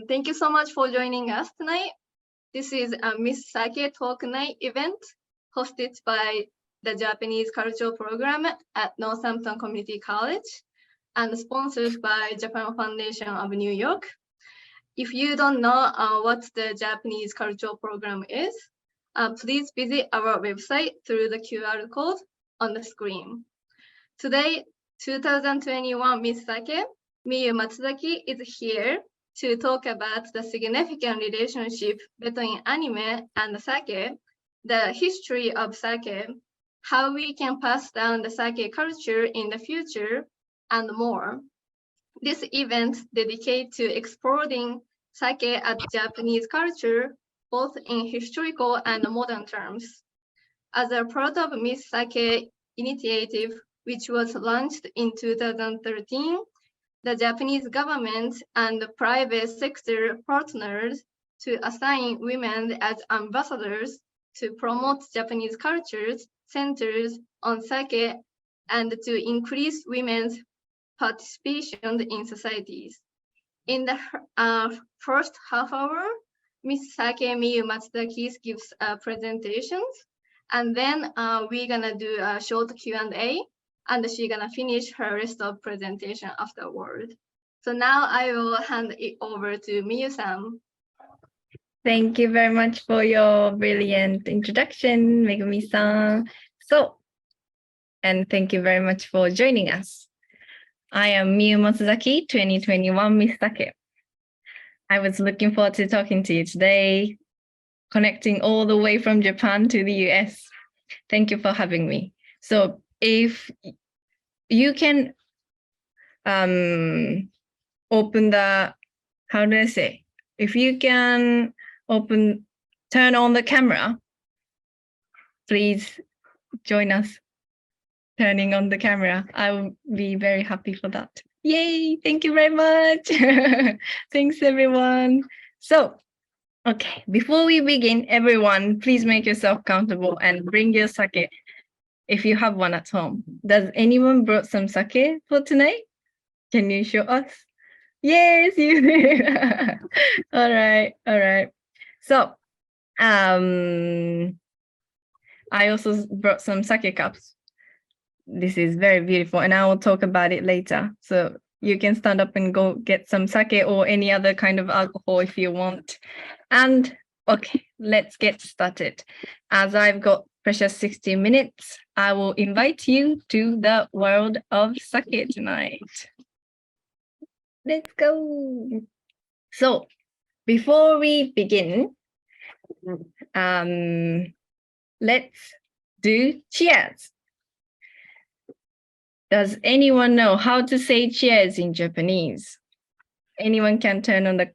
Thank you so much for joining us tonight. This is a Miss SAKE Talk Night event hosted by the Japanese Cultural Program at Northampton Community College and sponsored by Japan Foundation of New York. If you don't know what the Japanese Cultural Program is, please visit our website through the QR code on the screen. Today, 2021 Miss SAKE Miyu Matsuzaki is here to talk about the significant relationship between anime and sake, the history of sake, how we can pass down the sake culture in the future, and more. This event dedicated to exploring sake as Japanese culture, both in historical and modern terms. As a part of Miss SAKE initiative, which was launched in 2013, the Japanese government and the private sector partnered to assign women as ambassadors to promote Japanese cultures centered on sake and to increase women's participation in societies. In the first half hour, Miss SAKE Miyu Matsuzaki gives presentations, and then we're gonna do a short Q&A, and she's gonna finish her rest of presentation afterward. So now I will hand it over to Miyu-san. Thank you very much for your brilliant introduction, Megumi-san. And thank you very much for joining us. I am Miyu Matsuzaki, 2021 Miss SAKE. I was looking forward to talking to you today, connecting all the way from Japan to the US. Thank you for having me. So if you can open the, how do I say? If you can turn on the camera, please join us turning on the camera. I will be very happy for that. Yay, thank you very much. Thanks everyone. So, okay, before we begin, everyone, please make yourself comfortable and bring your sake if you have one at home. Does anyone brought some sake for tonight? Can you show us? Yes, you did. All right. So, I also brought some sake cups. This is very beautiful, and I will talk about it later. So you can stand up and go get some sake or any other kind of alcohol if you want. And okay, let's get started. As I've got precious 60 minutes, I will invite you to the world of sake tonight. Let's go. So before we begin, let's do cheers. Does anyone know how to say cheers in Japanese? Anyone can turn on the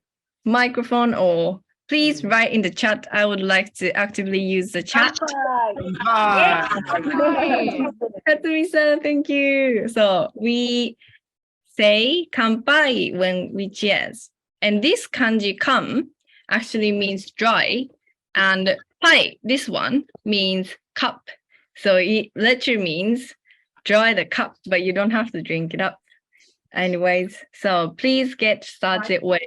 microphone or please write in the chat. I would like to actively use the chat. Katsumi-san, thank you. So we say kanpai when we cheers. And this kanji kan actually means dry. And pai, this one, means cup. So it literally means dry the cup, but you don't have to drink it up. Anyways, so please get started with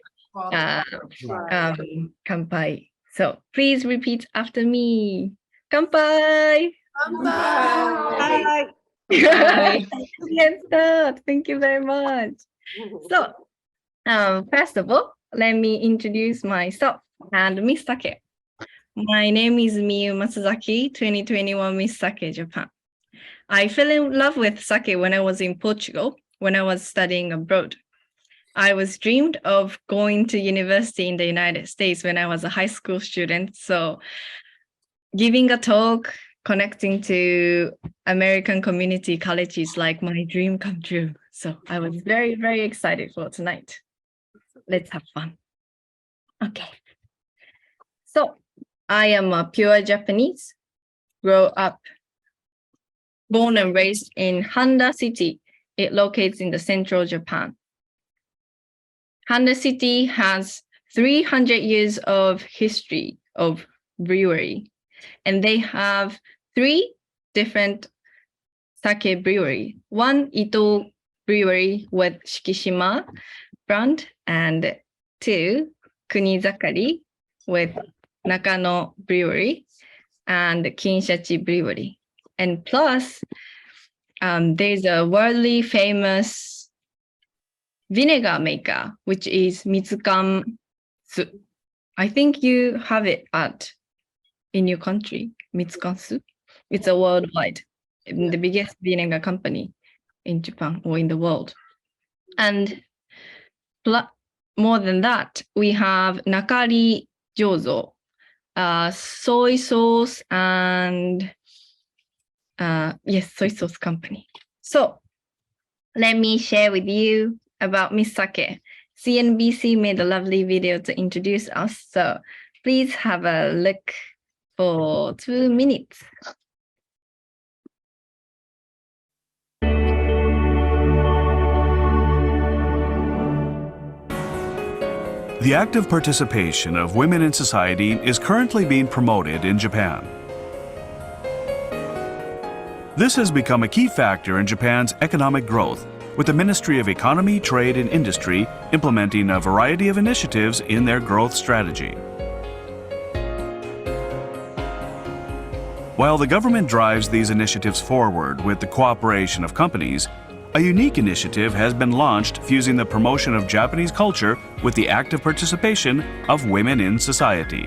kanpai. So please repeat after me. Kanpai. Kanpai. Let's start. Thank you very much. So, first of all, let me introduce myself and Miss SAKE. My name is Miyu Matsuzaki, 2021 Miss SAKE Japan. I fell in love with sake when I was in Portugal, when I was studying abroad. I was dreamed of going to university in the United States when I was a high school student. So giving a talk, connecting to American community college is like my dream come true. So I was very, very excited for tonight. Let's have fun. Okay. So I am a pure Japanese, born and raised in Handa City. It locates in the central Japan. Handa City has 300 years of history of brewery, and they have 3 different sake brewery. One Ito brewery with Shikishima brand, and to Kunizakari with Nakano Brewery and Kinshachi Brewery. And plus, there's a worldly famous vinegar maker, which is Mitsukansu. I think you have it in your country, Mitsukansu. It's a worldwide, the biggest vinegar company in Japan or in the world. And more than that, we have Nakari Jozo, soy sauce and soy sauce company. So let me share with you about Miss Sake. CNBC made a lovely video to introduce us. So please have a look for 2 minutes. The active participation of women in society is currently being promoted in Japan. This has become a key factor in Japan's economic growth, with the Ministry of Economy, Trade and Industry implementing a variety of initiatives in their growth strategy. While the government drives these initiatives forward with the cooperation of companies, a unique initiative has been launched fusing the promotion of Japanese culture with the active participation of women in society.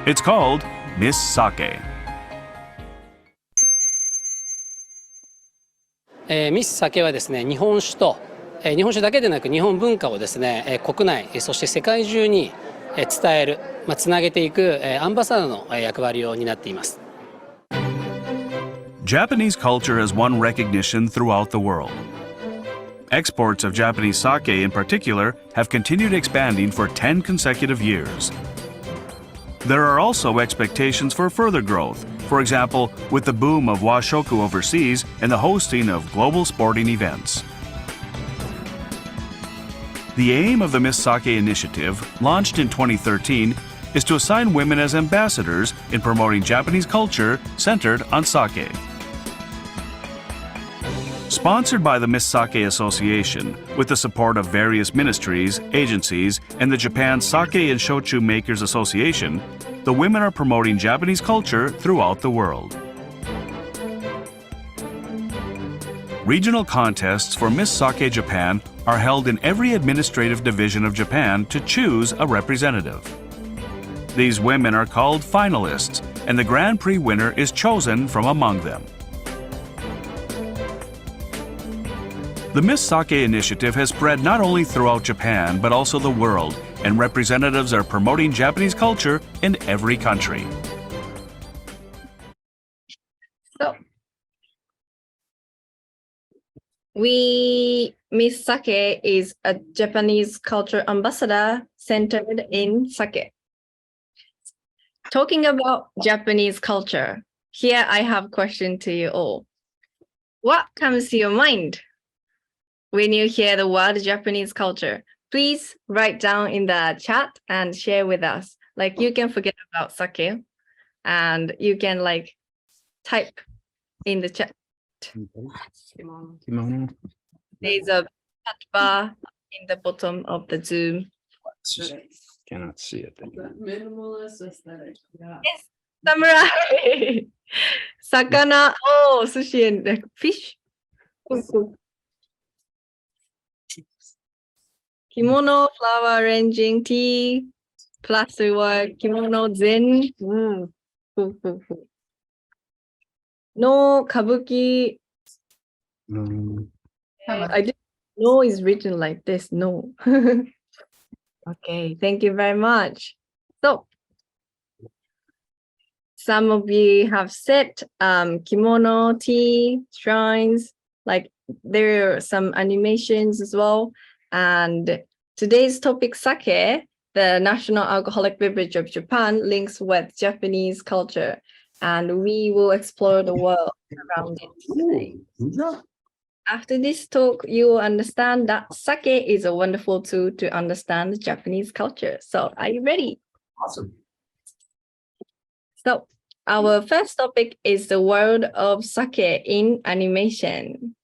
It's called Miss SAKE. ミスサケはですね、日本酒と日本酒だけでなく日本文化をですね、国内そして世界中に伝える、つなげていくアンバサダーの役割を担っています。Japanese culture has won recognition throughout the world. Exports of Japanese sake in particular have continued expanding for 10 consecutive years. There are also expectations for further growth, for example, with the boom of washoku overseas and the hosting of global sporting events. The aim of the Miss Sake initiative, launched in 2013, is to assign women as ambassadors in promoting Japanese culture centered on sake. Sponsored by the Miss Sake Association, with the support of various ministries, agencies, and the Japan Sake and Shochu Makers Association, the women are promoting Japanese culture throughout the world. Regional contests for Miss Sake Japan are held in every administrative division of Japan to choose a representative. These women are called finalists, and the Grand Prix winner is chosen from among them. The Miss Sake initiative has spread not only throughout Japan but also the world, and representatives are promoting Japanese culture in every country. So, Miss Sake is a Japanese culture ambassador centered in sake. Talking about Japanese culture, here I have a question to you all. What comes to your mind when you hear the word Japanese culture? Please write down in the chat and share with us. Like, you can forget about sake and you can like type in the chat. Kimono. There's a chat bar in the bottom of the Zoom. Cannot see it. Minimalist aesthetic. Yeah. Yes, samurai. Sakana. Oh, sushi and like fish. Kimono, flower arranging, tea, plaster work, kimono, zen. No, kabuki. I didn't know is written like this. No. Okay, thank you very much. So, some of you have said kimono, tea, shrines, like there are some animations as well. And today's topic, sake, the national alcoholic beverage of Japan, links with Japanese culture. And we will explore the world around it today. After this talk, you will understand that sake is a wonderful tool to understand Japanese culture. So are you ready? Awesome. So our first topic is the world of sake in animation.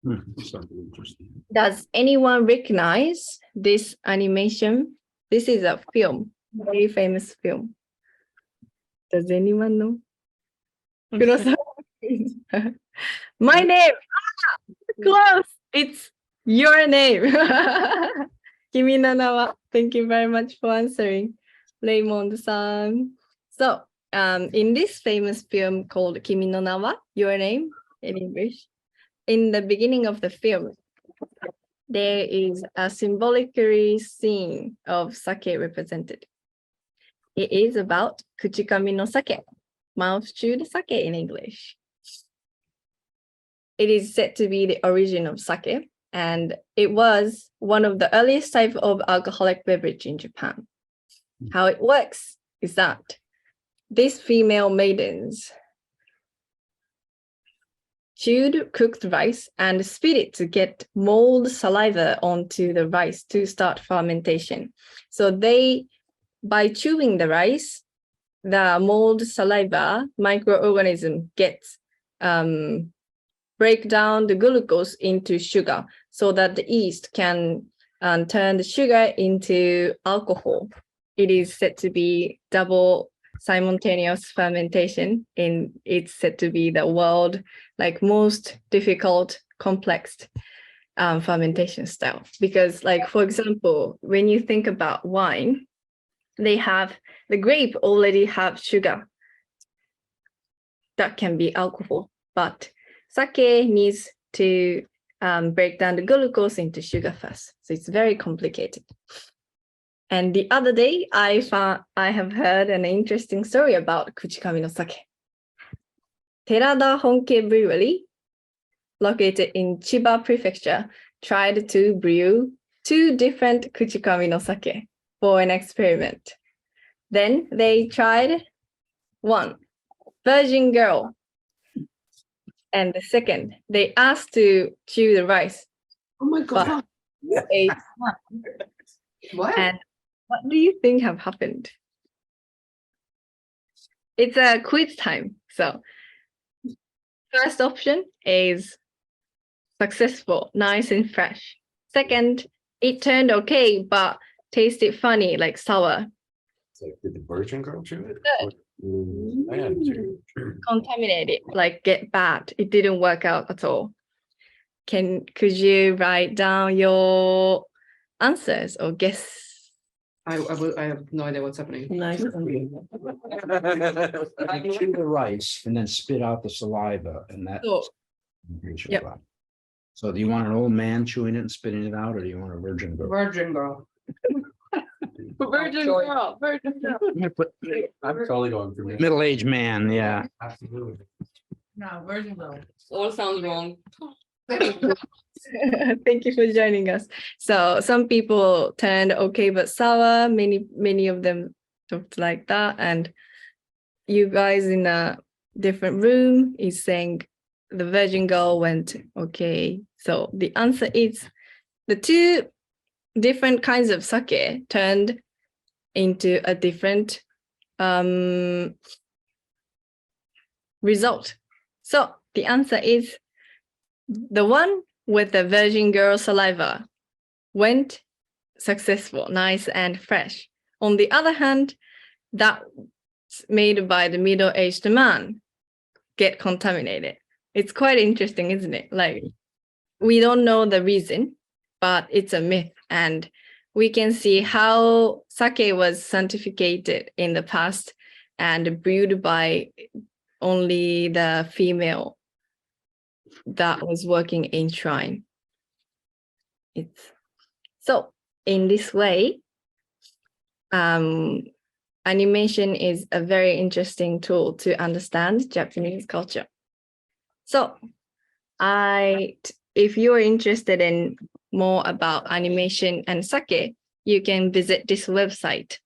Something interesting. Does anyone recognize this animation? This is a film, very famous film. Does anyone know? Kurosawa. My name. Close. It's your name. Kimi no Nawa. Thank you very much for answering, Raymond-san. So, in this famous film called Kimi no Nawa, Your Name in English, in the beginning of the film, there is a symbolically scene of sake represented. It is about kuchikami no sake, mouth-chewed sake in English. It is said to be the origin of sake, and it was one of the earliest type of alcoholic beverage in Japan. How it works is that these female maidens chewed cooked rice and spit it to get mold saliva onto the rice to start fermentation. So by chewing the rice, the mold saliva microorganism gets break down the glucose into sugar so that the yeast can turn the sugar into alcohol. It is said to be double simultaneous fermentation, and it's said to be the world most difficult, complex fermentation style. Because for example, when you think about wine, the grape already have sugar that can be alcohol, but sake needs to break down the glucose into sugar first. So it's very complicated. And the other day, I have heard an interesting story about kuchikami no sake. Terada Honke Brewery, located in Chiba Prefecture, tried to brew 2 different kuchikami no sake for an experiment. Then they tried one, Virgin Girl. And the second, they asked to chew the rice. Oh my God. What? And what do you think have happened? It's a quiz time. So first option is successful, nice and fresh. Second, it turned okay, but tasted funny, like sour. Did the Virgin Girl chew it? Good. I had to. Contaminated, get bad. It didn't work out at all. Could you write down your answers or guess? I have no idea what's happening. Nice. You chew the rice and then spit out the saliva, and that. So, Yep. So do you want an old man chewing it and spitting it out, or do you want a virgin girl? Virgin Girl. Virgin Girl, Virgin Girl. I'm totally going for middle-aged man, yeah. No, Virgin Girl. All sounds wrong. Thank you for joining us. So some people turned okay but sour. Many of them talked like that, and you guys in a different room is saying the Virgin Girl went okay. So the answer is the 2 different kinds of sake turned into a different result. So the answer is the one with the Virgin Girl saliva went successful, nice and fresh. On the other hand, that made by the middle-aged man get contaminated. It's quite interesting, isn't it? We don't know the reason, but it's a myth, and we can see how sake was sanctificated in the past and brewed by only the female that was working in shrine. So in this way, animation is a very interesting tool to understand Japanese culture. So if you're interested in more about animation and sake, you can visit this website,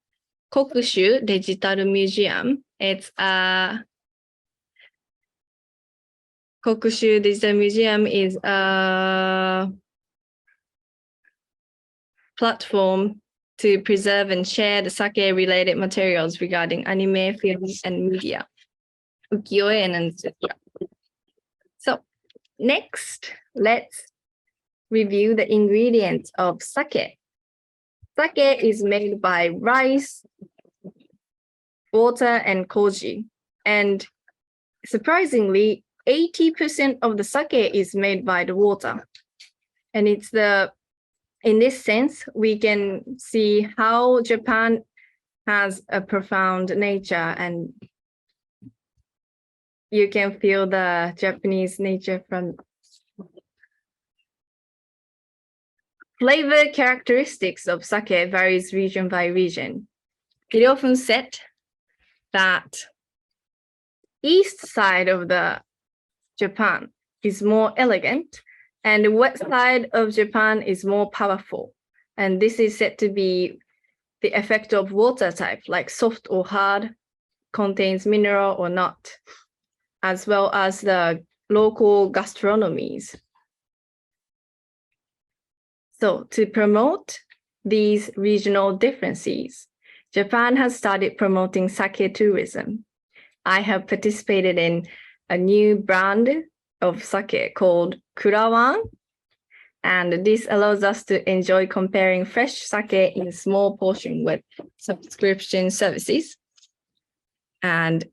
Kokushu Digital Museum. It's Kokushu Digital Museum is a platform to preserve and share the sake-related materials regarding anime, film, and media, ukiyo-e, and etc. So next, let's review the ingredients of sake. Sake is made by rice, water, and koji. And surprisingly, 80% of the sake is made by the water. And in this sense, we can see how Japan has a profound nature, and you can feel the Japanese nature from flavor characteristics of sake varies region by region. It often said that east side of the Japan is more elegant and the west side of Japan is more powerful. And this is said to be the effect of water type, like soft or hard, contains mineral or not, as well as the local gastronomies. So to promote these regional differences, Japan has started promoting sake tourism. I have participated in a new brand of sake called Kurawan, and this allows us to enjoy comparing fresh sake in small portion with subscription services. And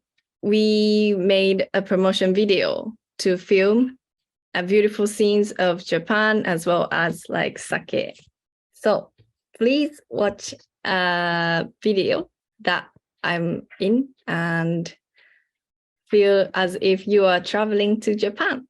we made a promotion video to film beautiful scenes of Japan as well as like sake. So please watch a video that I'm in and feel as if you are traveling to Japan.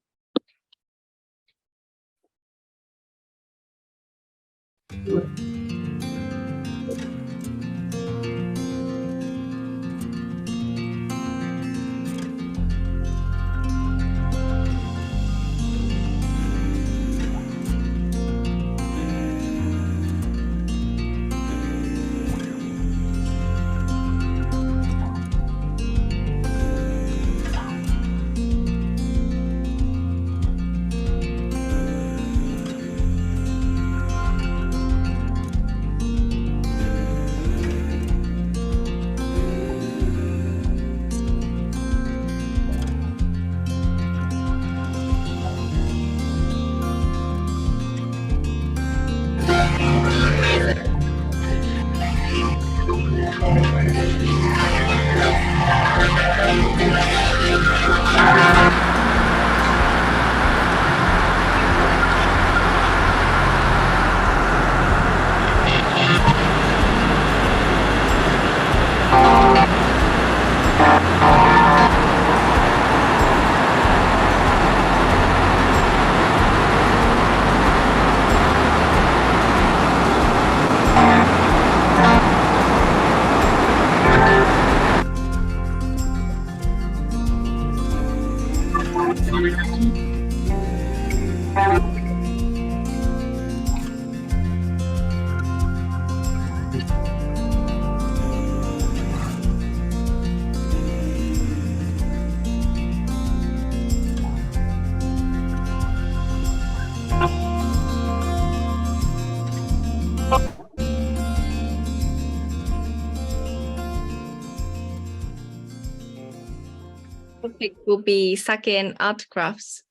Topic will be sake and art crafts.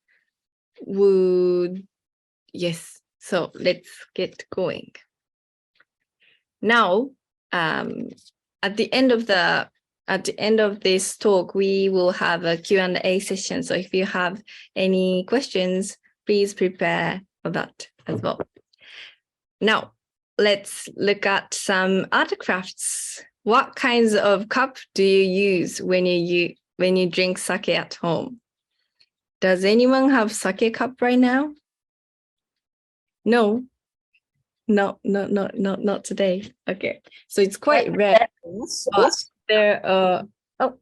Yes, so let's get going. Now, at the end of this talk, we will have a Q&A session. So if you have any questions, please prepare for that as well. Now, let's look at some art crafts. What kinds of cup do you use when you drink sake at home? Does anyone have sake cup right now? No, not today. Okay, so it's quite rare. But there are, oh,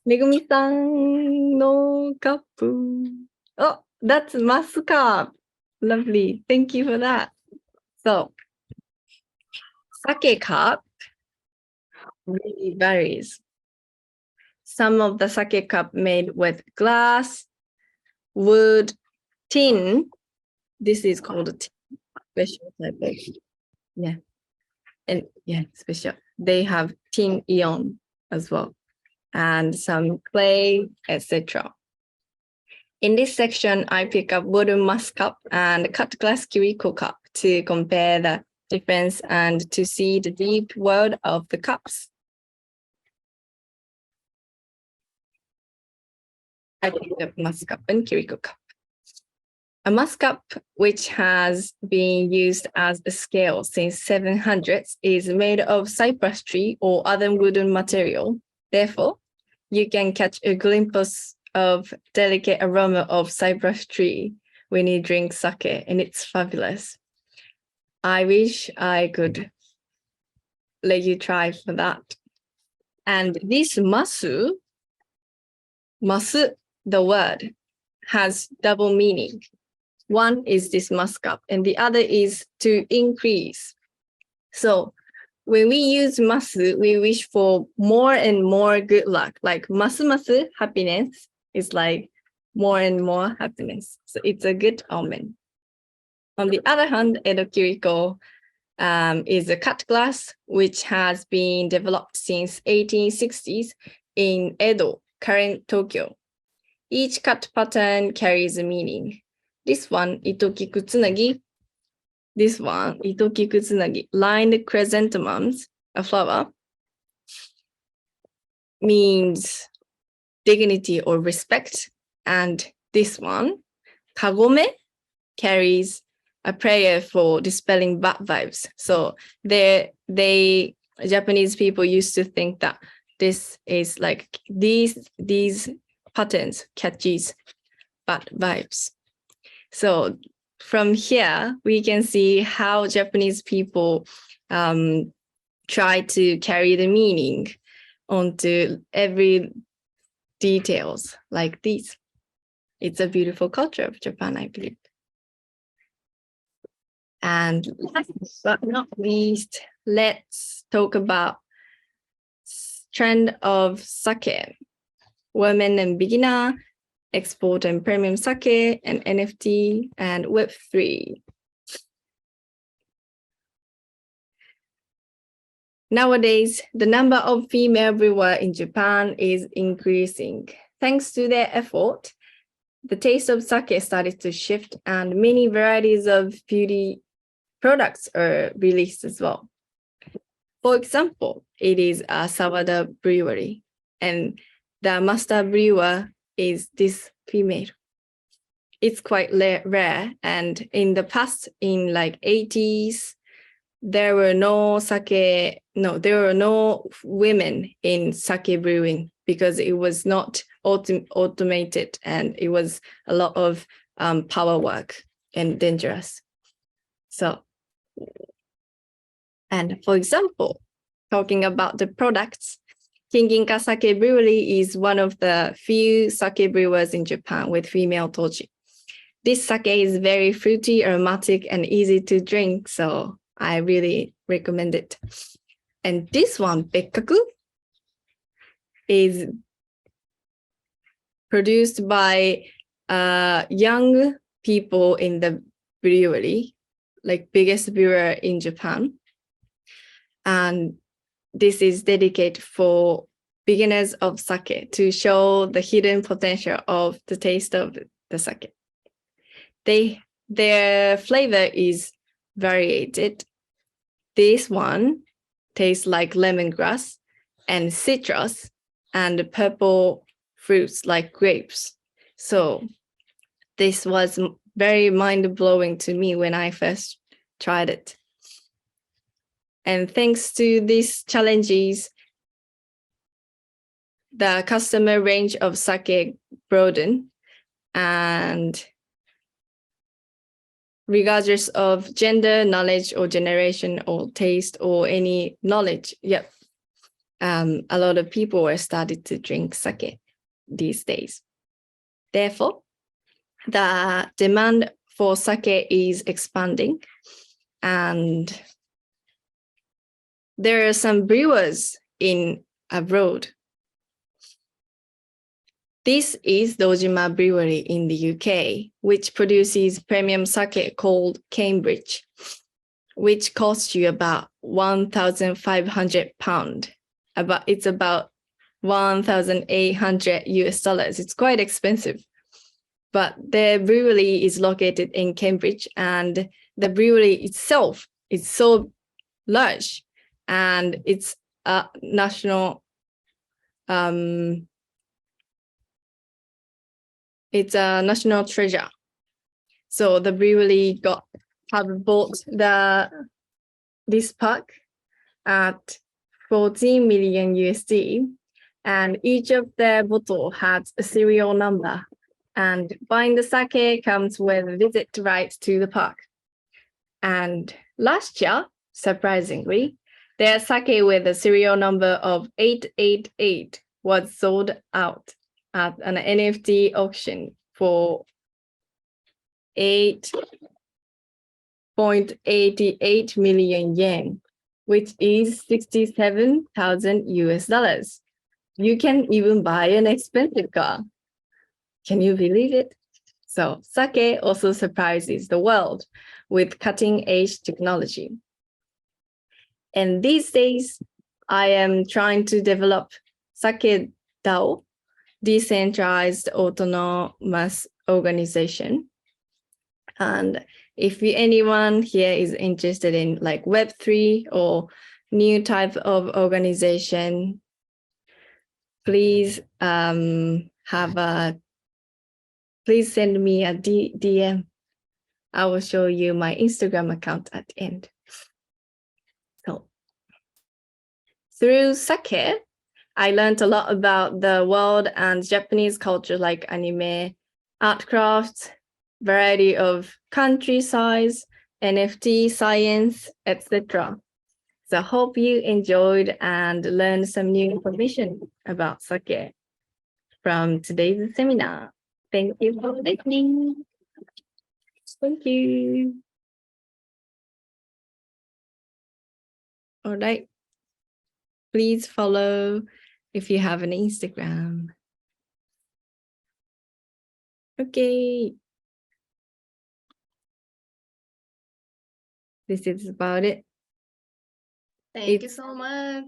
Megumi-san no cup. Oh, that's Masu cup. Lovely, thank you for that. So, sake cup really varies. Some of the sake cup made with glass, wood, tin. This is called a tin, special type of, yeah. And yeah, special. They have tin ion as well, and some clay, etc. In this section, I pick up wooden mass cup and cut glass Kiriko cup to compare the difference and to see the deep world of the cups. I picked up mass cup and Kiriko cup. A mass cup, which has been used as a scale since 700s, is made of cypress tree or other wooden material. Therefore, you can catch a glimpse of delicate aroma of cypress tree when you drink sake, and it's fabulous. I wish I could let you try for that. And this masu, the word, has double meaning. One is this mass cup, and the other is to increase. So when we use masu, we wish for more and more good luck. Like masu happiness is like more and more happiness. So it's a good omen. On the other hand, Edo Kiriko is a cut glass, which has been developed since 1860s in Edo, current Tokyo. Each cut pattern carries a meaning. This one, Itoki Kutsunagi. This one, Itoki Kutsunagi, lined chrysanthemums, a flower, means dignity or respect. And this one, Kagome, carries a prayer for dispelling bad vibes. So Japanese people used to think that this is like these patterns catches bad vibes. So from here, we can see how Japanese people try to carry the meaning onto every details like these. It's a beautiful culture of Japan, I believe. And last but not least, let's talk about trend of sake, women and beginner, export and premium sake, and NFT, and Web3. Nowadays, the number of female brewers in Japan is increasing. Thanks to their effort, the taste of sake started to shift, and many varieties of beauty products are released as well. For example, it is a Sawada brewery, and the master brewer is this female. It's quite rare, and in the past, in like 80s, there were no women in sake brewing because it was not automated, and it was a lot of power work and dangerous. So, and for example, talking about the products, Kinginka Sake Brewery is one of the few sake brewers in Japan with female toji. This sake is very fruity, aromatic, and easy to drink, so I really recommend it. And this one, Bekkaku, is produced by young people in the brewery, like biggest brewer in Japan. And this is dedicated for beginners of sake to show the hidden potential of the taste of the sake. Their flavor is varied. This one tastes like lemongrass and citrus and purple fruits like grapes. So this was very mind-blowing to me when I first tried it. And thanks to these challenges, the customer range of sake broadened, and regardless of gender, knowledge, or generation, or taste, or any knowledge, a lot of people were started to drink sake these days. Therefore, the demand for sake is expanding, and there are some brewers in abroad. This is Dojima Brewery in the UK, which produces premium sake called Cambridge, which costs you about £1,500. It's about $1,800 US. It's quite expensive. but the brewery is located in Cambridge, and the brewery itself is so large, and it's a national treasure. So the brewery have bought this park at 14 million USD, and each of the bottle has a serial number, and buying the sake comes with a visit right to the park. And last year, surprisingly, their sake with a serial number of 888 was sold out at an NFT auction for 8.88 million yen, which is 67,000 US dollars. You can even buy an expensive car. Can you believe it? So sake also surprises the world with cutting-edge technology. And these days, I am trying to develop Sake DAO, decentralized autonomous organization. And if anyone here is interested in like Web3 or new type of organization, please please send me a DM. I will show you my Instagram account at the end. So through sake, I learned a lot about the world and Japanese culture, like anime, art crafts, variety of country size, NFT, science, etc. So I hope you enjoyed and learned some new information about sake from today's seminar. Thank you for listening. Thank you. All right. Please follow if you have an Instagram. Okay. This is about it. Thank you so much.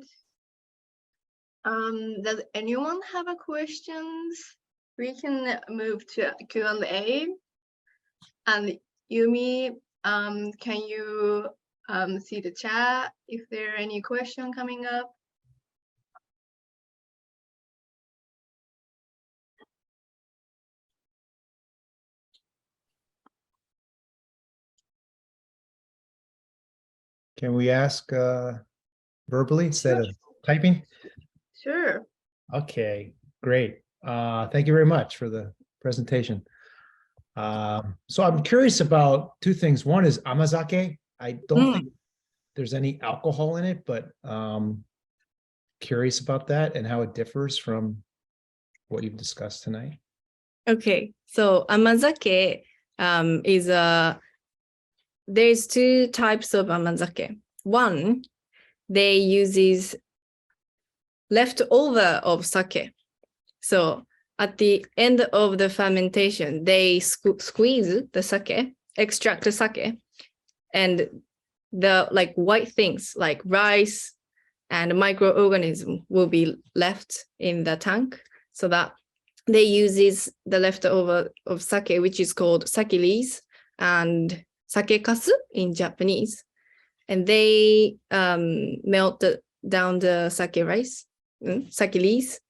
Does anyone have a questions? We can move to Q&A. And Yumi, can you see the chat if there are any question coming up? Can we ask verbally instead of typing? Sure. Okay, great. Thank you very much for the presentation. So I'm curious about two things. One is amazake. I don't think there's any alcohol in it, but curious about that and how it differs from what you've discussed tonight. Okay, so amazake is there's two types of amazake. One, they uses leftover of sake. So at the end of the fermentation, they squeeze the sake, extract the sake, and the like white things like rice and microorganism will be left in the tank, so that they uses the leftover of sake, which is called sake lees and sake kasu in Japanese, and they melt down the sake rice, sake lees,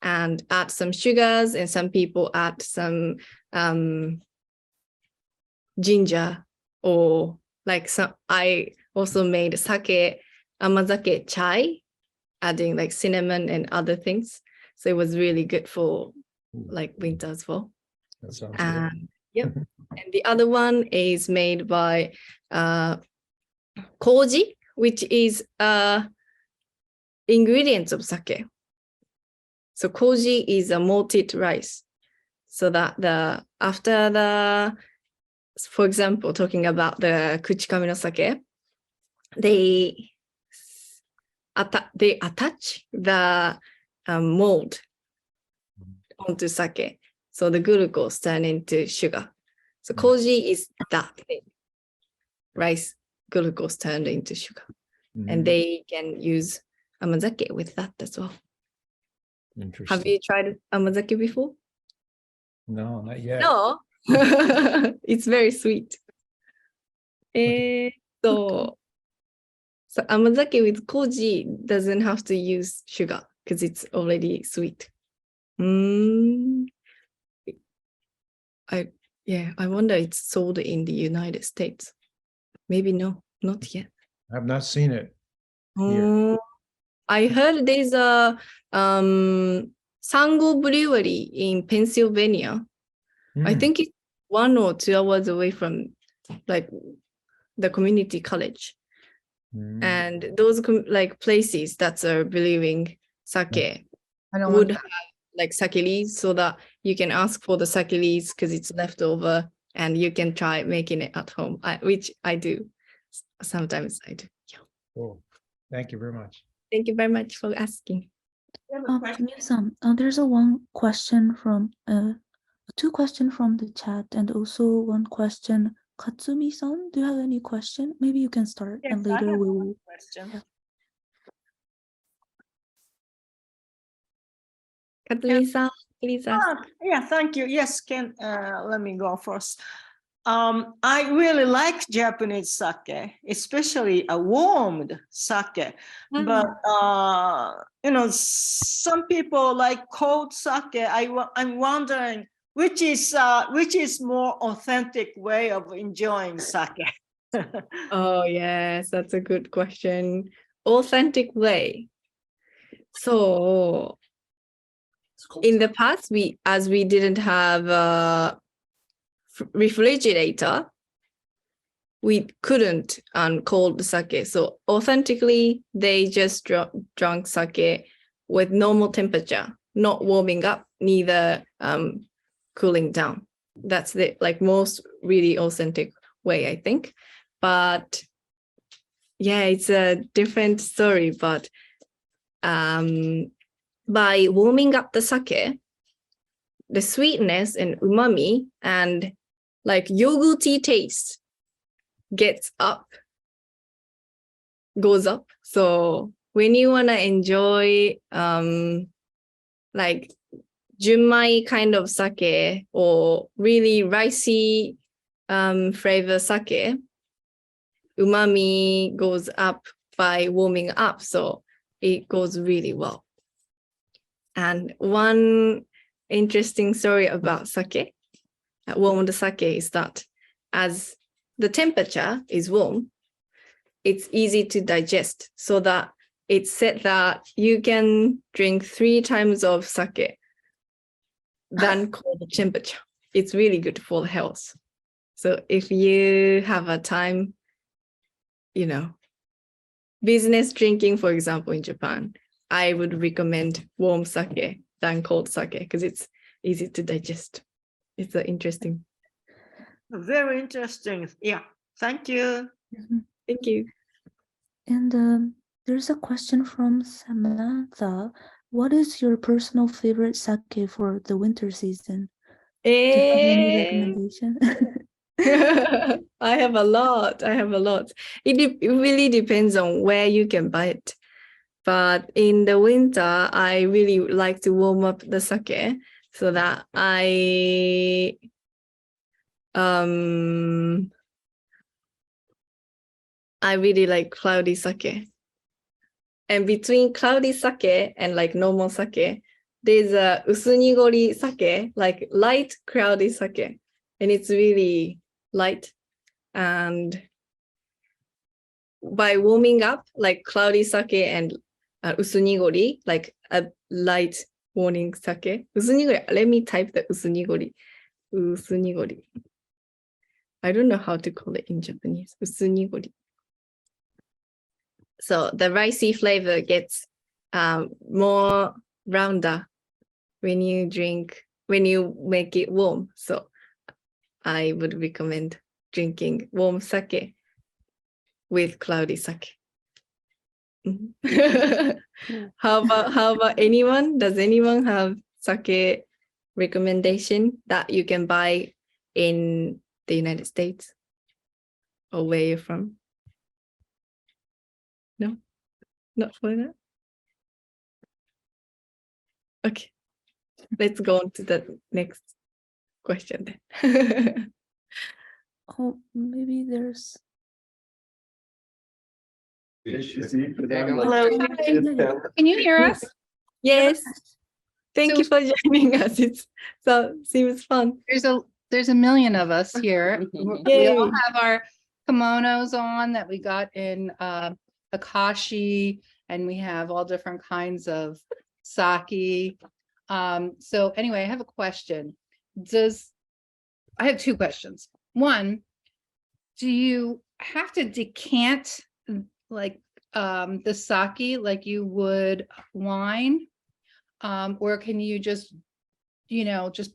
and add some sugars, and some people add some ginger, or like some. I also made sake amazake chai, adding like cinnamon and other things. So it was really good for like winter as well. That sounds good. Yep. And the other one is made by koji, which is ingredients of sake. So koji is a malted rice. So that for example, talking about the kuchikami no sake, they attach the mold onto sake. So the glucose turn into sugar. So koji is that thing, rice glucose turned into sugar. And they can use amazake with that as well. Interesting. Have you tried amazake before? No, not yet. No, it's very sweet. So amazake with koji doesn't have to use sugar because it's already sweet. I wonder it's sold in the United States. Maybe no, not yet. I've not seen it. Here. I heard there's a Sango brewery in Pennsylvania. I Hmm. think it's 1 or 2 hours away from like the community college. Hmm. And those like places that are brewing sake would have like sake leaves so that you can ask for the sake leaves because it's leftover and you can try making it at home, which I do. Sometimes I do. Yeah. Cool. Thank you very much. Thank you very much for asking. Miyu-san, there's one question from 2 questions from the chat and also 1 question. Katsumi-san, do you have any question? Maybe you can start and later we will. Question. Katsumi-san, please ask. Yeah, thank you. Yes, let me go first. I really like Japanese sake, especially a warmed sake. But some people like cold sake. I'm wondering which is more authentic way of enjoying sake. Oh yes, that's a good question. Authentic way. So in the past, as we didn't have a refrigerator, we couldn't cold sake. So authentically, they just drank sake with normal temperature, not warming up, neither cooling down. That's the like most really authentic way, I think. But yeah, it's a different story. But by warming up the sake, the sweetness and umami and like yogurty taste goes up. So when you want to enjoy like junmai kind of sake or really ricey flavor sake, umami goes up by warming up. So it goes really well. And one interesting story about sake, warmed sake, is that as the temperature is warm, it's easy to digest, so that it's said that you can drink 3 times of sake than cold temperature. It's really good for the health. So if you have a time, business drinking, for example, in Japan, I would recommend warm sake than cold sake because it's easy to digest. It's interesting. Very interesting. Yeah, thank you. Thank you. And there's a question from Samantha. What is your personal favorite sake for the winter season? Do you have any recommendation? I have a lot. It really depends on where you can buy it. But in the winter, I really like to warm up the sake so that I really like cloudy sake. And between cloudy sake and like normal sake, there's a usunigori sake, like light cloudy sake. And it's really light. And by warming up, like cloudy sake and usunigori, like a light warming sake. Usunigori, let me type the usunigori. Usunigori. I don't know how to call it in Japanese. Usunigori. So the ricey flavor gets more rounder when you make it warm. So I would recommend drinking warm sake with cloudy sake. How about anyone? Does anyone have sake recommendation that you can buy in the United States or where you're from? No, not for that. Okay, let's go on to the next question then. Oh, maybe there's. Hello. Can you hear us? Yes. Thank you for joining us. It's so seems fun. There's a million of us here. We all Yay. have our kimonos on that we got in Akashi, and we have all different kinds of sake. So anyway, I have a question. I have two questions. One, do you have to decant like the sake like you would wine? Or can you just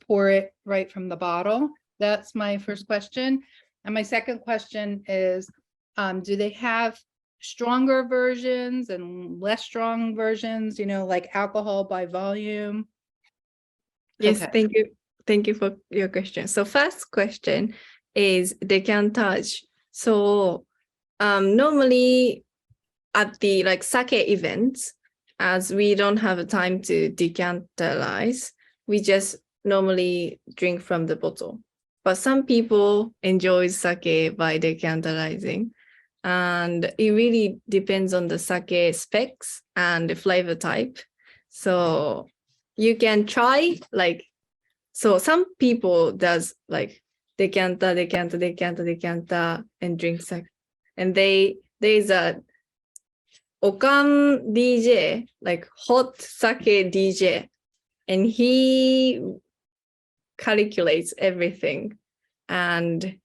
pour it right from the bottle? That's my first question. And my second question is, do they have stronger versions and less strong versions, like alcohol by volume? Yes, Okay. thank you. Thank you for your question. So first question is decantage. So normally at the sake events, as we don't have time to decantalize, we just normally drink from the bottle. But some people enjoy sake by decantalizing, and it really depends on the sake specs and the flavor type. So you can try so some people does decanter and drink sake. And there's a Okan DJ, hot sake DJ, and he calculates everything, and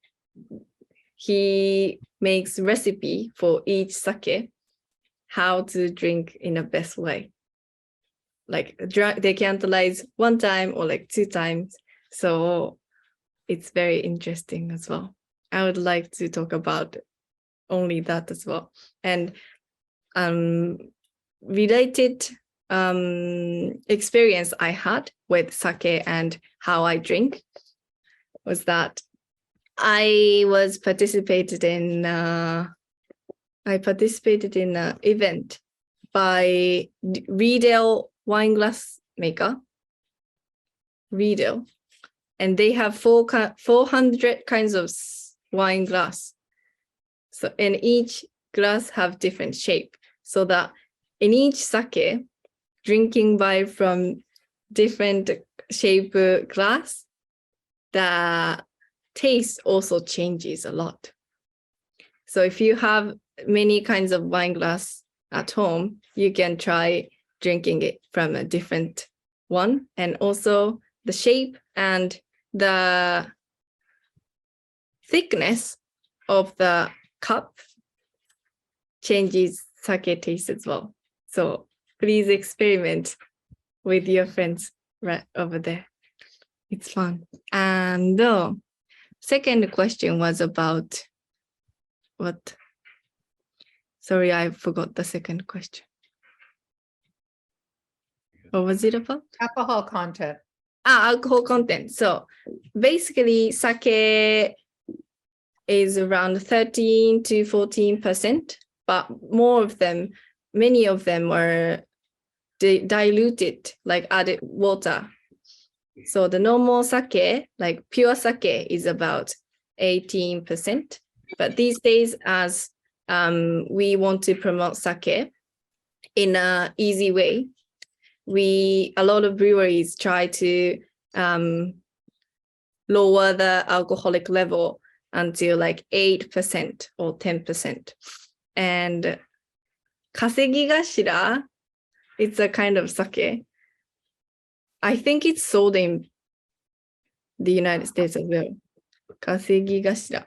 he makes recipe for each sake, how to drink in the best way. Decantalize one time or 2 times. So it's very interesting as well. I would like to talk about only that as well. And related experience I had with sake and how I drink was that I participated in an event by Riedel wine glass maker, Riedel, and they have 400 kinds of wine glass. So, and each glass have different shape, so that in each sake, drinking by from different shape glass, the taste also changes a lot. So if you have many kinds of wine glass at home, you can try drinking it from a different one, and also the shape and the thickness of the cup changes sake taste as well. So please experiment with your friends right over there. It's fun. And the second question was about what? Sorry, I forgot the second question. What was it about? Alcohol content. Alcohol content. So basically, sake is around 13 to 14%, but many of them are diluted, added water. So the normal sake, pure sake, is about 18%. But these days, as we want to promote sake in an easy way, a lot of breweries try to lower the alcoholic level until 8% or 10%. And kasegigashira, it's a kind of sake. I think it's sold in the United States as well. Kasegigashira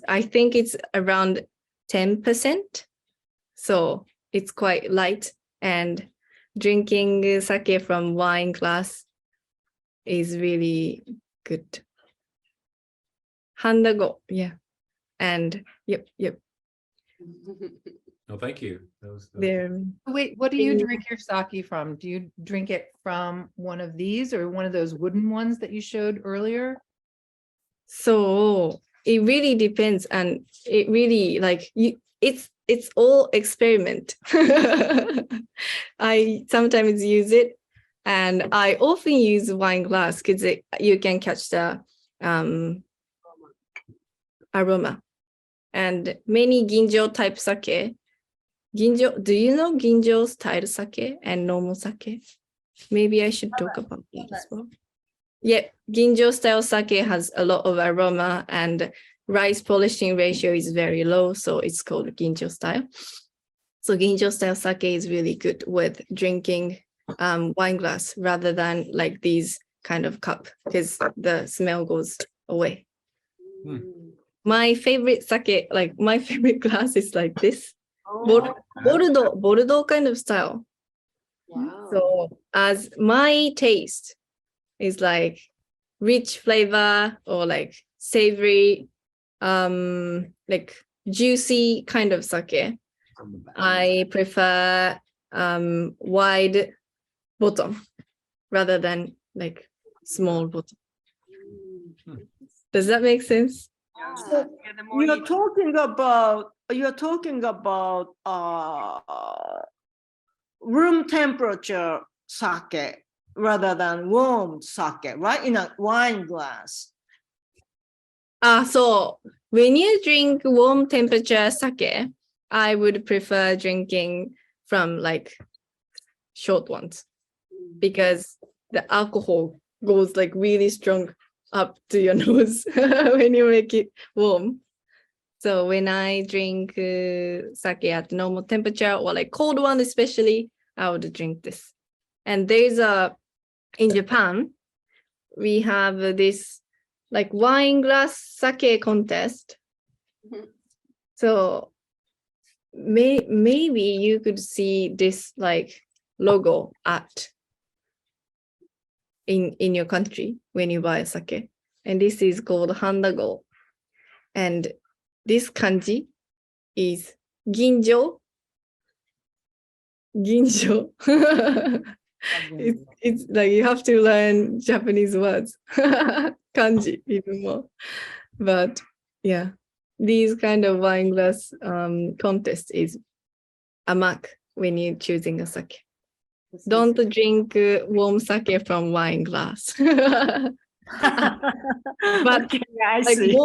I think it's around 10%. So it's quite light, and drinking sake from wine glass is really good. Handago, yeah. And yep. No, thank you. There. Wait, what do you drink your sake from? Do you drink it from one of these or one of those wooden ones that you showed earlier? So it really depends, and it really it's all experiment. I sometimes use it And I often use wine glass because you can catch the aroma. And many ginjo type sake. Ginjo, do you know ginjo style sake and normal sake? Maybe I should talk about that as well. Yeah, ginjo style sake has a lot of aroma and rice polishing ratio is very low, so it's called ginjo style. So ginjo style sake is really good with drinking wine glass rather than like these kind of cup because the smell goes away. My favorite sake, like my favorite glass is like this. Bordeaux kind of style. Wow. So as my taste is like rich flavor or like savory, like juicy kind of sake, I prefer wide bottom rather than like small bottom. Does that make sense? You're talking about room temperature sake rather than warm sake, right? In a wine glass. So when you drink warm temperature sake, I would prefer drinking from like short ones because the alcohol goes like really strong up to your nose when you make it warm. So when I drink sake at normal temperature or like cold one especially, I would drink this. And there's in Japan, we have this like wine glass sake contest. So maybe you could see this like logo in your country when you buy sake. And this is called handago. And this kanji is ginjo. Ginjo. It's like you have to learn Japanese words. Kanji even more. But yeah, these kind of wine glass contest is a mark when you're choosing a sake. Don't drink warm sake from wine glass. But Okay, I like see.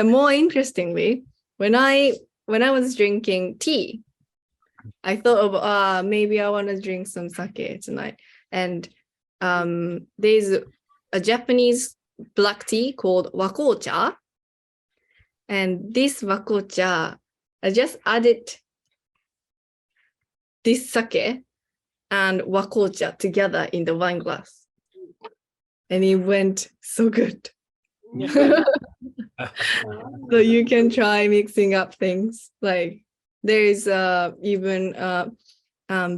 more interestingly, when I was drinking tea, I thought of maybe I want to drink some sake tonight. And there's a Japanese black tea called wakocha. And this wakocha, I just added this sake and wakocha together in the wine glass. And it went so good. So you can try mixing up things. Like there is even a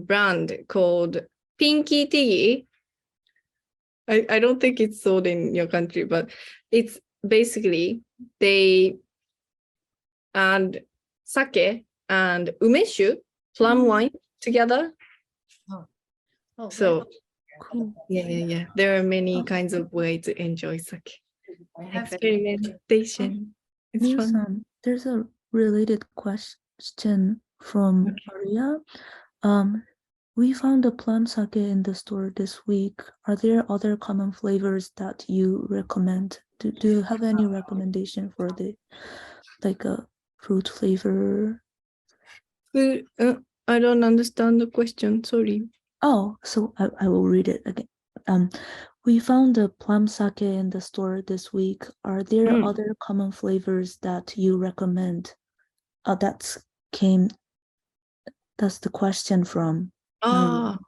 brand called Pinky Tea. I don't think it's sold in your country, but it's basically they add sake and umeshu, plum wine together. Oh, So Cool. yeah. There are many kinds of ways to enjoy sake. Experimentation. It's fun. Miyu-san, there's a related question from Maria. We found a plum sake in the store this week. Are there other common flavors that you recommend? Do you have any recommendation for the like a fruit flavor? I don't understand the question. Sorry. Oh, so I will read it again. We found a plum sake in the store this week. Are there other common flavors that you recommend? That's the question from Maria.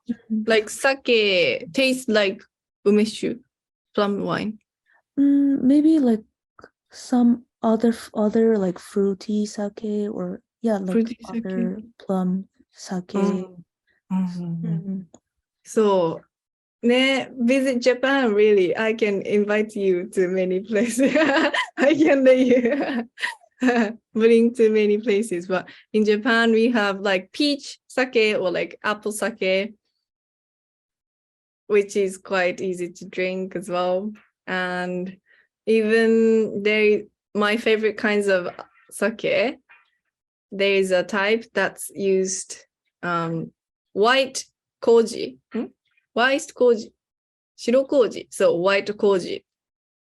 Like sake tastes like umeshu, plum wine. Maybe like some other like fruity sake or like Fruity sake. other plum sake. So, visit Japan, really. I can invite you to many places. I can let you bring to many places. But in Japan, we have like peach sake or like apple sake, which is quite easy to drink as well. And even my favorite kinds of sake, there is a type that's used white koji white koji, 白koji, so white koji.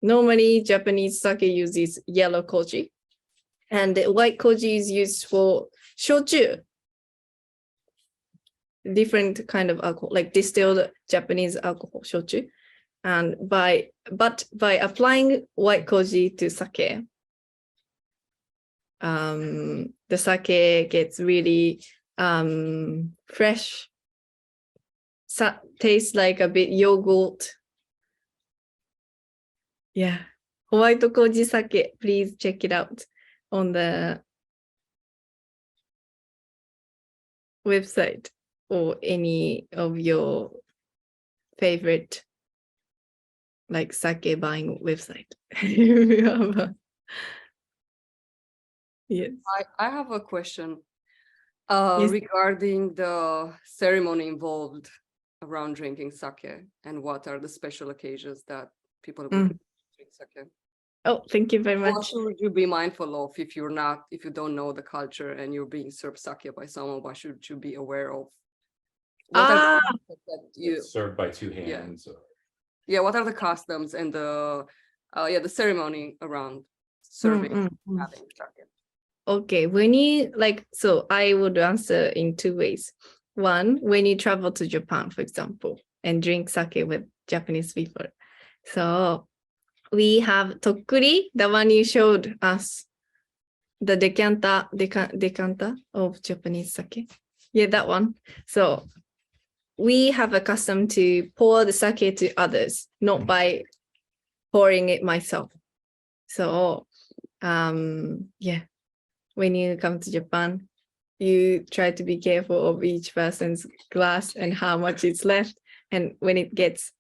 Normally, Japanese sake uses yellow koji, and the white koji is used for shochu. Different kind of alcohol, like distilled Japanese alcohol, shochu. And by applying white koji to sake, the sake gets really fresh, tastes like a bit yogurt. Yeah, white koji sake, please check it out on the website or any of your favorite like sake buying website. Yes. I have a question Yes. regarding the ceremony involved around drinking sake, and what are the special occasions that people would drink sake. Oh, thank you very What much. should you be mindful of if you don't know the culture and you're being served sake by someone? What should you be aware of? What are the customs that you Served by two hands. yeah, what are the customs and the ceremony around serving having sake? Okay, when you so I would answer in two ways. One, when you travel to Japan, for example, and drink sake with Japanese people. So we have tokkuri, the one you showed us, the decanter of Japanese sake. Yeah, that one. So we have a custom to pour the sake to others, not by pouring it myself. So yeah, when you come to Japan, you try to be careful of each person's glass and how much is left. And when it gets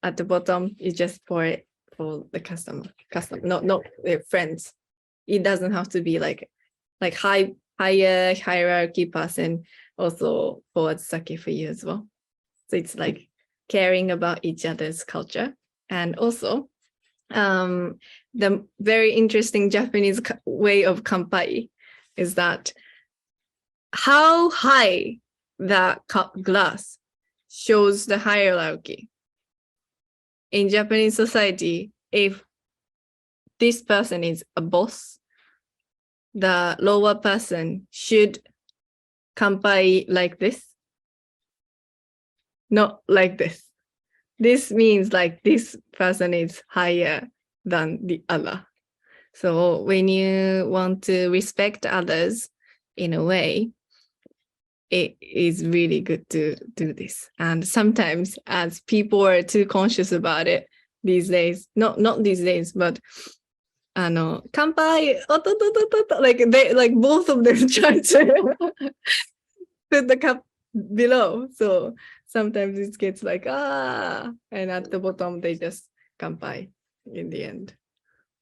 at the bottom, you just pour it for the customer, not their friends. It doesn't have to be like higher hierarchy person also pours sake for you as well. So it's like caring about each other's culture. And also the very interesting Japanese way of kanpai is that how high the cup glass shows the hierarchy. In Japanese society, if this person is a boss, the lower person should kanpai like this, not like this. This means like this person is higher than the other. So when you want to respect others in a way, it is really good to do this. And sometimes as people are too conscious about it these days, not these days, but kanpai, like both of them try to put the cup below. So sometimes it gets like, and at the bottom they just kanpai in the end.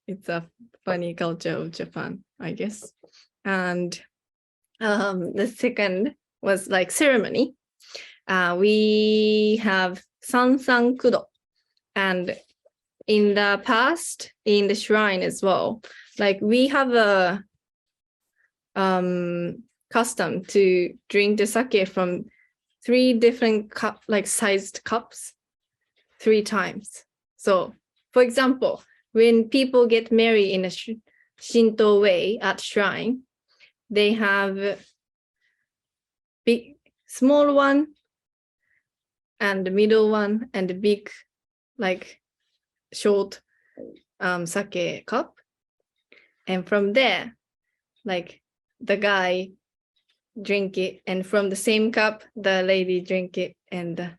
It's a funny culture of Japan, I guess. And the second was like ceremony. We have sansan kudo, and in the past, in the shrine as well, like we have a custom to drink the sake from 3 different sized cups 3 times. So, for example, when people get married in a Shinto way at shrine, they have big, small one, and the middle one, and the big, short sake cup. And from there, the guy drink it, and from the same cup, the lady drink it, and the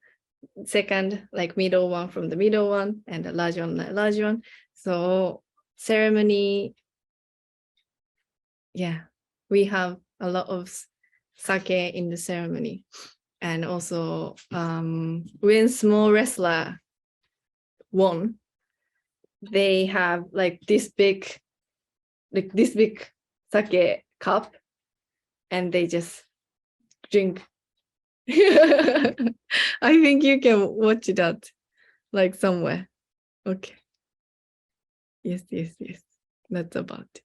second, middle one from the middle one, and the large one, the large one. So ceremony, yeah, we have a lot of sake in the ceremony. And also when small wrestler won, they have this big sake cup, and they just drink. I think you can watch that somewhere. Okay. Yes. That's about it.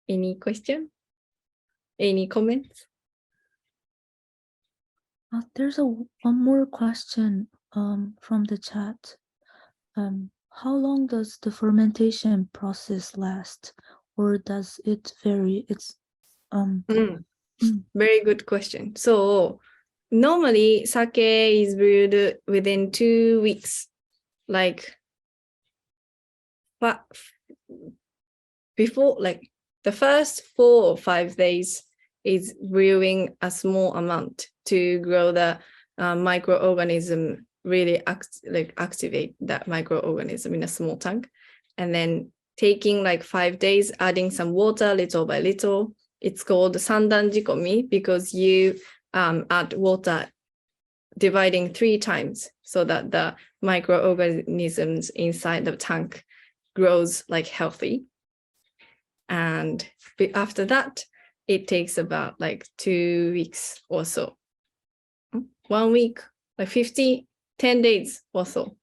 Any question? Any comments? There's one more question from the chat. How long does the fermentation process last, or does it vary? It's Very good question. So normally sake is brewed within 2 weeks. Like, but before, like the first 4 or 5 days is brewing a small amount to grow the microorganism, really activate that microorganism in a small tank, and then taking like 5 days, adding some water little by little. It's called sandan jikomi because you add water dividing 3 times so that the microorganisms inside the tank grows like healthy. And after that, it takes about like 2 weeks or so. 1 week, like 10 days or so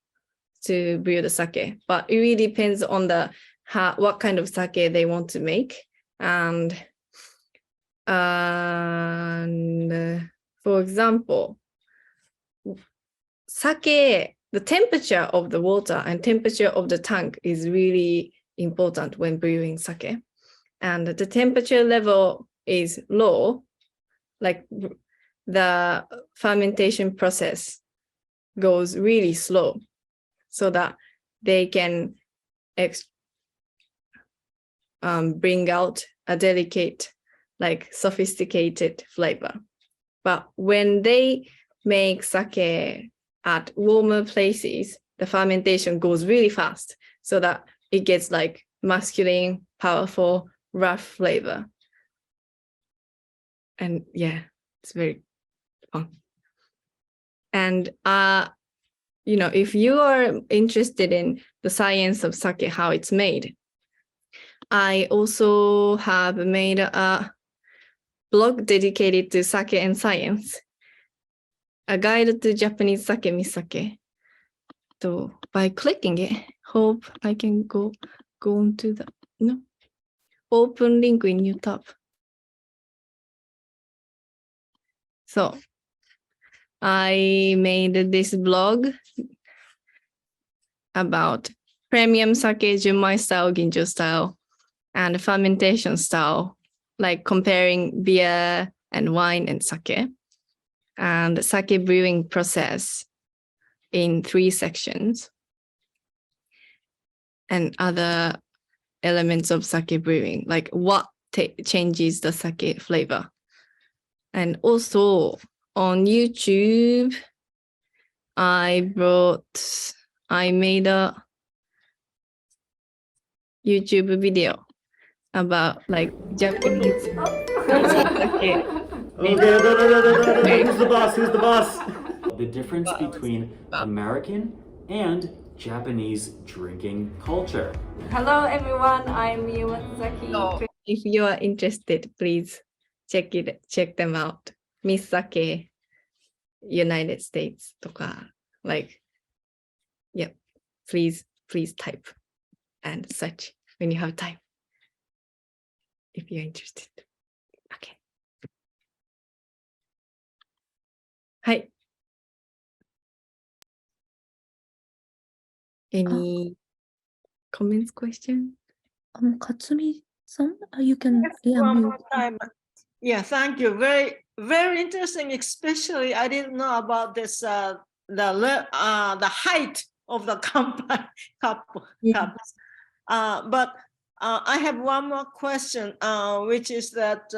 to brew the sake. But it really depends on what kind of sake they want to make. And for example, sake, the temperature of the water and temperature of the tank is really important when brewing sake. And the temperature level is low, like the fermentation process goes really slow so that they can bring out a delicate, like sophisticated flavor. But when they make sake at warmer places, the fermentation goes really fast so that it gets like masculine, powerful, rough flavor. And yeah, it's very fun. And if you are interested in the science of sake, how it's made, I also have made a blog dedicated to sake and science, a guide to Japanese sake, Miss SAKE. So by clicking it, hope I can go into the open link in new tab. So I made this blog about premium sake, Junmai style, Ginjo style, and fermentation style, like comparing beer and wine and sake, and sake brewing process in 3 sections, and other elements of sake brewing, like what changes the sake flavor. And also on YouTube, I made a YouTube video about like Japanese sake. Okay, who's the boss? Who's the boss? The difference between American and Japanese drinking culture. Hello everyone, I'm Miyu Matsuzaki. If you are interested, please check them out. Miss SAKE United States とか like, yeah, please type and search when you have time if you're interested. Okay. はい。Any comments, question? Katsumi-san, you can. Yes, one more time. Yeah, thank you. Very, very interesting. Especially, I didn't know about this. The height of the cups. But I have one more question, which is that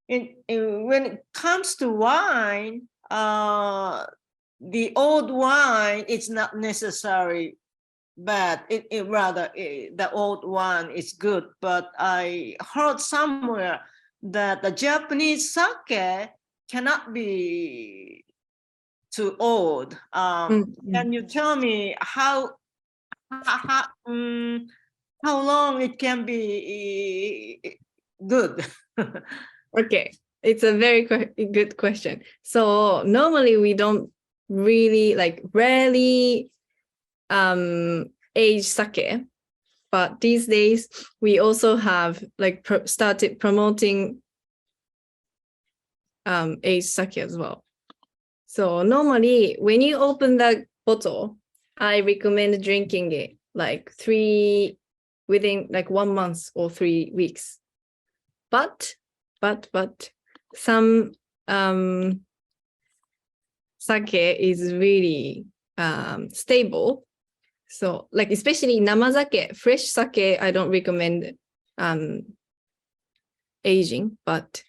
when it comes to wine, the old wine is not necessary bad. The old one is good. But I heard somewhere that the Japanese sake cannot be too old. Can you tell me how long it can be good? Okay, it's a very good question. So normally we don't really rarely age sake, but these days we also have started promoting aged sake as well. So normally when you open the bottle, I recommend drinking it like within like 1 month or 3 weeks. But some sake is really stable. So like especially namazake, fresh sake, I don't recommend aging, but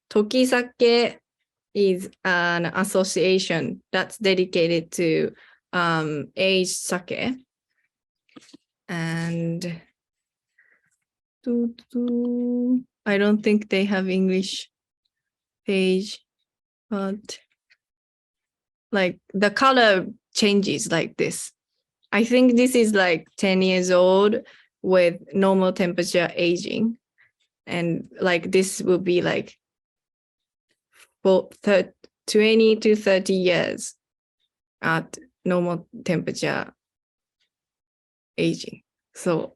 toki sake is an association that's dedicated to aged sake. And I don't think they have English page, but like the color changes like this. I think this is like 10 years old with normal temperature aging. And like this will be like for 20 to 30 years at normal temperature aging. So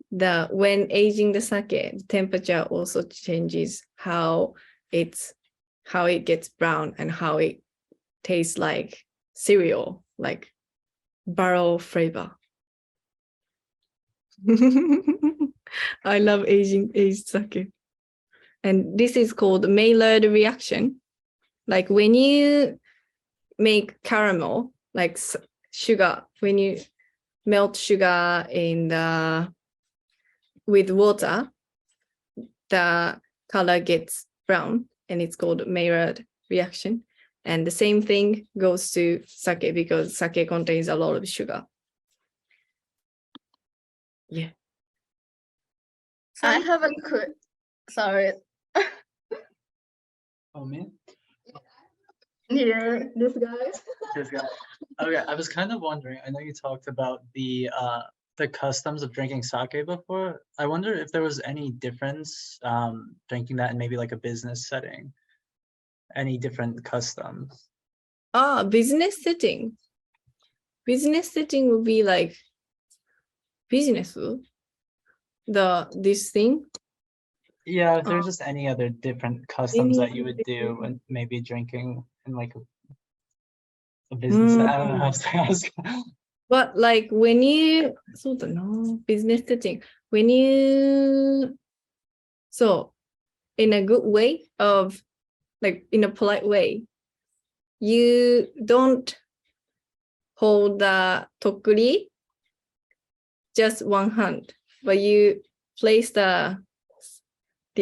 when aging the sake, the temperature also changes how it gets brown and how it tastes like cereal, like barrel flavor. I love aged sake. And this is called Maillard reaction. Like when you make caramel, like sugar, when you melt sugar with water, the color gets brown, and it's called Maillard reaction. And the same thing goes to sake because sake contains a lot of sugar. Yeah. I have a quick, sorry. Oh, me? Here, this guy. This guy. Okay, I was kind of wondering, I know you talked about the customs of drinking sake before. I wonder if there was any difference drinking that in maybe like a business setting. Any different customs? Business setting. Business setting would be like business. This thing. Yeah, if there's just any other different customs that you would do and maybe drinking in like a business. I don't know how to ask. But like when you business setting, when you in a good way of like in a polite way, you don't hold the tokuri just one hand, but you place the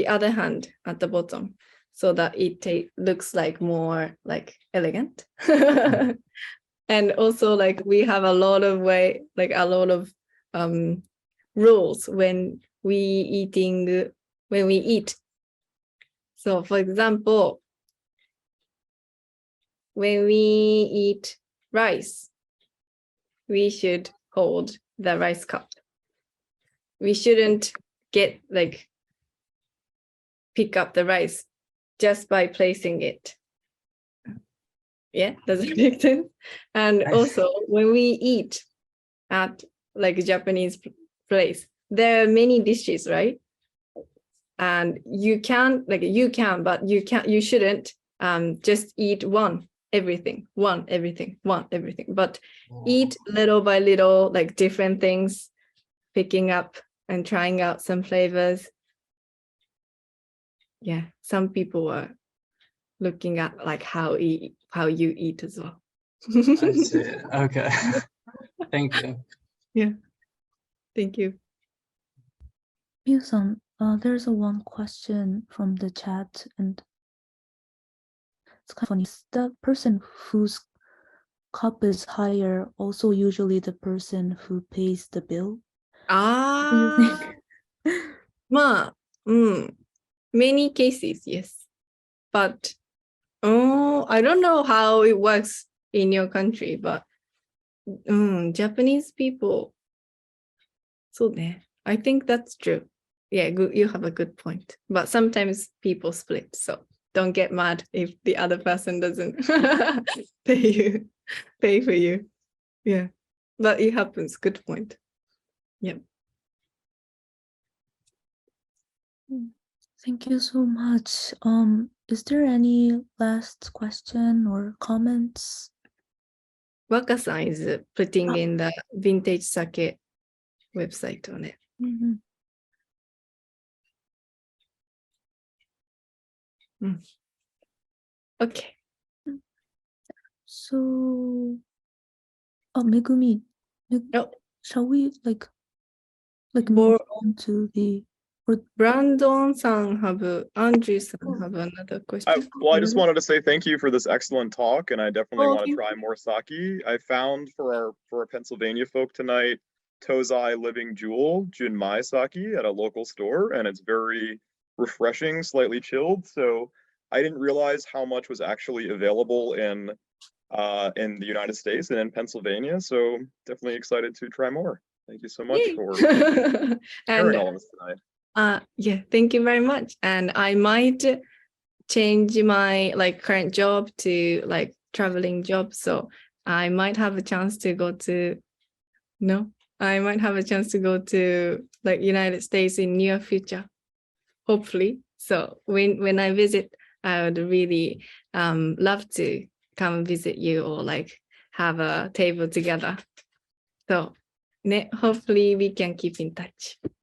other hand at the bottom so that it looks like more like elegant. And also like we have a lot of rules when we eat. So for example, when we eat rice, we should hold the rice cup. We shouldn't pick up the rice just by placing it. Yeah, does it make sense? And also when we eat at like a Japanese place, there are many dishes, right? And you shouldn't just eat everything, but eat little by little, like different things, picking up and trying out some flavors. Yeah, some people are looking at like how you eat as well. I see. Okay. Thank you. Yeah. Thank you. Miyu-san, there's one question from the chat, and it's kind of funny. Is the person whose cup is higher also usually the person who pays the bill? What do you think? Many cases, yes. But I don't know how it works in your country, but Japanese people. I think that's true. Yeah, good. You have a good point. But sometimes people split, so don't get mad if the other person doesn't pay for you. Yeah, but it happens. Good point. Yeah. Thank you so much. Is there any last question or comments? Waka-san is putting in the vintage sake website on it. Mhm. Okay. So, Megumi, Oh. shall we like More- move on to the or Brandon-san Andrew-san have another question. Well, I just wanted to say thank you for this excellent talk, and I definitely want to thank try more sake. I found for our Pennsylvania folk tonight, Tozai Living Jewel Junmai sake at a local store, and it's very refreshing, slightly chilled. So I didn't realize how much was actually available in the United States and in Pennsylvania. So definitely excited to try more. Thank you so much for sharing And all of this tonight. yeah, thank you very much. And I might change my current job to traveling job. So I might have a chance to go to United States in near future, hopefully. So when I visit, I would really love to come visit you or have a table together. So hopefully we can keep in touch.